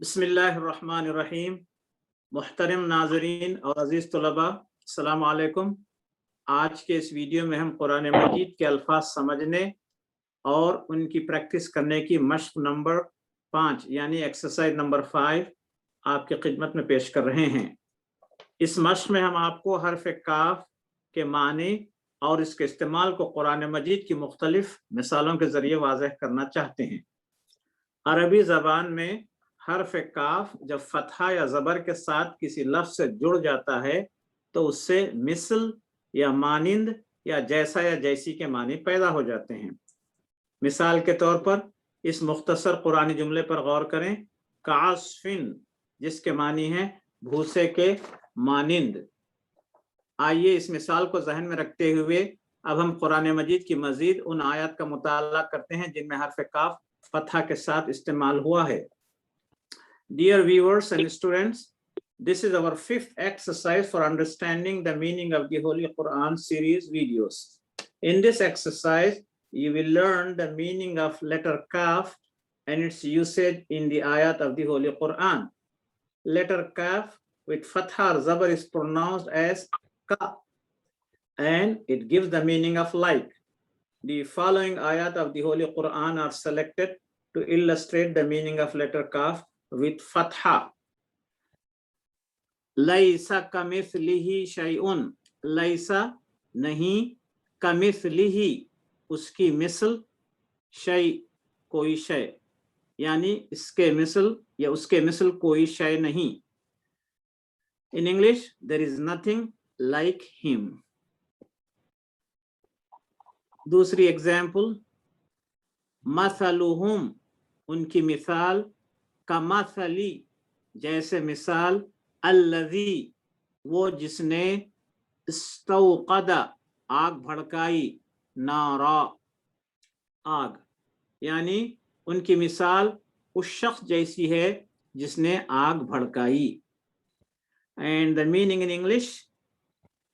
बिस्मिल्लाहिर्रहमानिर्रहीम। मुहतरम नाज़रीन और अज़ीज़ तलबा, अस्सलामु अलैकुम। आज के इस वीडियो में हम कुरान मजीद के अल्फाज समझने और उनकी प्रैक्टिस करने की मश्क नंबर 5 यानी एक्सरसाइज नंबर 5 आपकी खिदमत में पेश कर रहे हैं। इस मश्क में हम आपको हर्फ काफ के मानी और इसके इस्तेमाल को कुरान मजीद की मुख्तलिफ मिसालों के ज़रिए वाज़ेह करना चाहते हैं। अरबी ज़बान में हर्फ काफ जब फतहा या ज़बर के साथ किसी लफ्ज़ से जुड़ जाता है तो उससे मिसल या मानिंद या जैसा या जैसी के मानी पैदा हो जाते हैं। मिसाल के तौर पर इस मुख्तसर कुरानी जुमले पर गौर करें, कास्फिन, जिसके मानी है भूसे के मानिंद। आइए इस मिसाल को जहन में रखते हुए अब हम कुरान मजीद की मजीद उन आयत का मुताला करते हैं जिनमें हर्फ काफ फतहा के साथ इस्तेमाल हुआ है। Dear viewers and students, this is our fifth exercise for understanding the meaning of the Holy Quran series videos. In this exercise, you will learn the meaning of letter Kaf and its usage in the ayat of the Holy Quran. Letter Kaf with Fatha or Zabar is pronounced as Ka, and it gives the meaning of like. The following ayat of the Holy Quran are selected to illustrate the meaning of letter Kaf with Fatha. लैसा कमिस्लिही शैउन, लैसा नहीं, कमिस्लिही उसकी मिसल, शै कोई शय, यानी इसके मिसल या उसके मिसल कोई शय नहीं। In English, there is nothing like him. दूसरी एग्जाम्पल, मसलुहुम उनकी मिसाल, कमसली जैसे मिसाल, अल्लज़ी वो जिसने, इस्तौक़दा आग भड़काई, नारा आग, यानी उनकी मिसाल उस शख्स जैसी है जिसने आग भड़काई। And the meaning in English,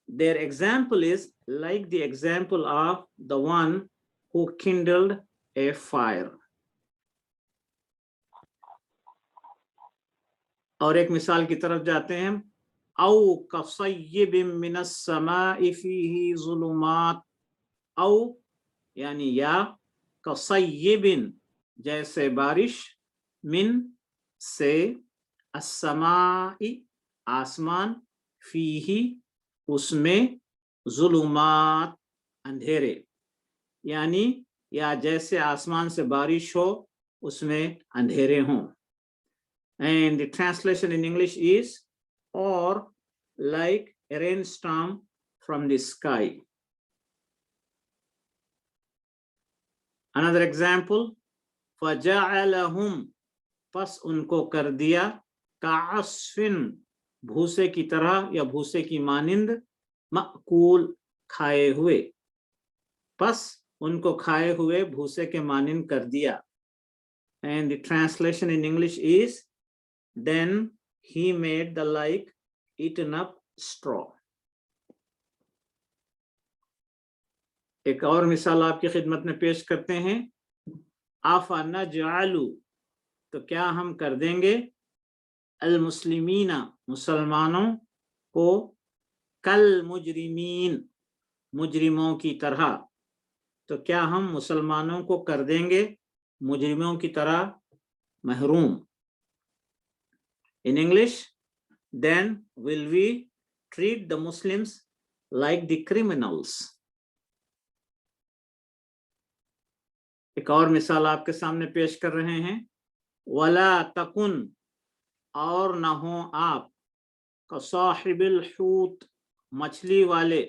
their example is like the example of the one who kindled a fire. और एक मिसाल की तरफ जाते हैं, औ कसय्यिबिन मिनस समाइ फीही ज़ुलुमात, औ यानी या, कसय्यिबिन जैसे बारिश, मिन से, अस्समाइ आसमान, फीही उसमें, ज़ुलुमात अंधेरे, यानी या जैसे आसमान से बारिश हो उसमें अंधेरे हों। And the translation in English is, or like a rainstorm from the sky. Another example, فَجَعَلَهُمْ पस उनको कर दिया, कास्फिन भूसे की तरह या भूसे की मानिंद, मअकूल खाए हुए, पस उनको खाए हुए भूसे के मानिंद कर दिया। And the translation in English is, then he made the like eaten up straw. एक और मिसाल आपकी खिदमत में पेश करते हैं, आफा नजअलु तो क्या हम कर देंगे, अल मुस्लिमीना मुसलमानों को, कल मुजरिमीन मुजरिमों की तरह, तो क्या हम मुसलमानों को कर देंगे मुजरिमों की तरह महरूम। In English, then will we treat the Muslims like the criminals. एक और मिसाल आपके सामने पेश कर रहे हैं, वला तकुन और न हो आप, कसाहिबिल हूत मछली वाले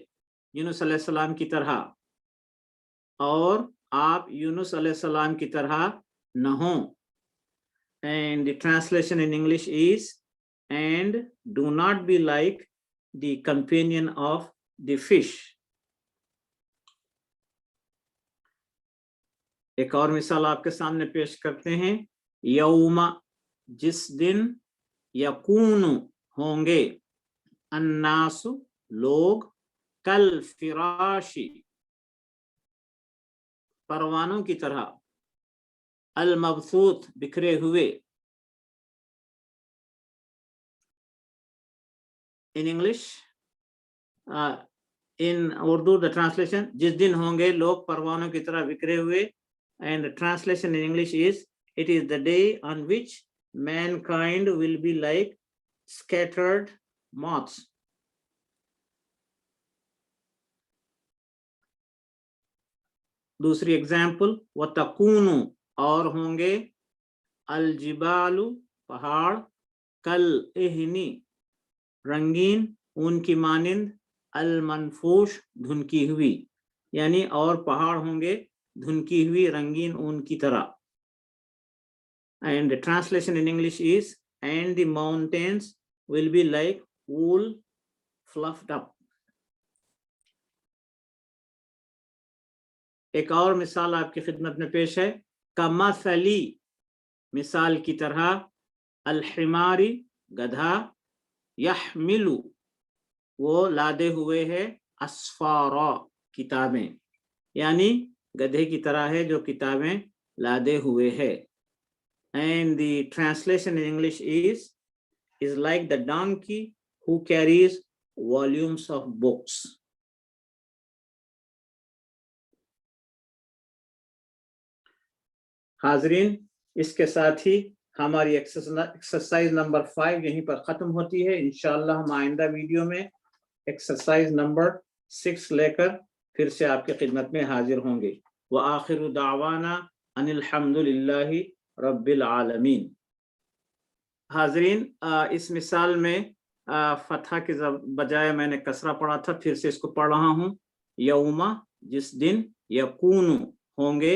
यूनुस अलैहिस्सलाम की तरह, और आप यूनुस अलैहिस्सलाम की तरह न हो। And the translation in English is, and do not be like the companion of the fish. एक और मिसाल आपके सामने पेश करते हैं, यौमा जिस दिन, यकूनु होंगे, अन्नासु लोग, कल फिराशी परवानों की तरह, अल मबसूत बिखरे हुए, in English, in Urdu the translation, जिस दिन होंगे लोग परवानों की तरह बिखरे हुए, and the translation in English is, it is the day on which mankind will be like scattered moths. दूसरी एग्जाम्पल, वतकूनु, और होंगे, अलजिबालु, पहाड़, कल एहनी, रंगीन, उनकी मानिंद, अलमनफूश, धुनकी हुई, यानी और पहाड़ होंगे धुनकी हुई रंगीन ऊन की तरह. And the translation in English is, and the mountains will be like wool fluffed up. एक और मिसाल आपकी खिदमत में पेश है, कमसली, मिसाल की तरह, अलहिमारी, गधा, यहमिलु, वो लादे हुए है, अस्फारा, किताबें, यानी गधे की तरह है जो किताबें लादे हुए है. And the translation in English is like the donkey who carries volumes of books. हाजरीन, इसके साथ ही हमारी एक्सरसाइज नंबर 5 यहीं पर ख़त्म होती है. इंशाअल्लाह हम आइंदा वीडियो में एक्सरसाइज नंबर 6 लेकर फिर से आपकी खिदमत में हाजिर होंगे. व आखिरु दावाना अनिल हम्दुलिल्लाहि रब्बिल आलमीन. हाजरीन, इस मिसाल में फतहा के बजाय मैंने कसरा पढ़ा था, फिर से इसको पढ़ रहा हूँ. यौमा, जिस दिन, यकूनु, होंगे,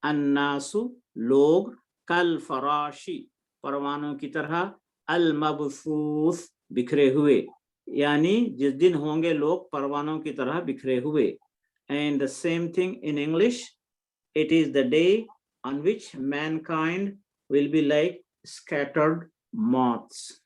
अन्नासु, लोग, कल फराशी, परवानों की तरह, अल मबसूस, बिखरे हुए, यानी जिस दिन होंगे लोग परवानों की तरह बिखरे हुए. And the same thing in English, it is the day on which mankind will be like scattered moths.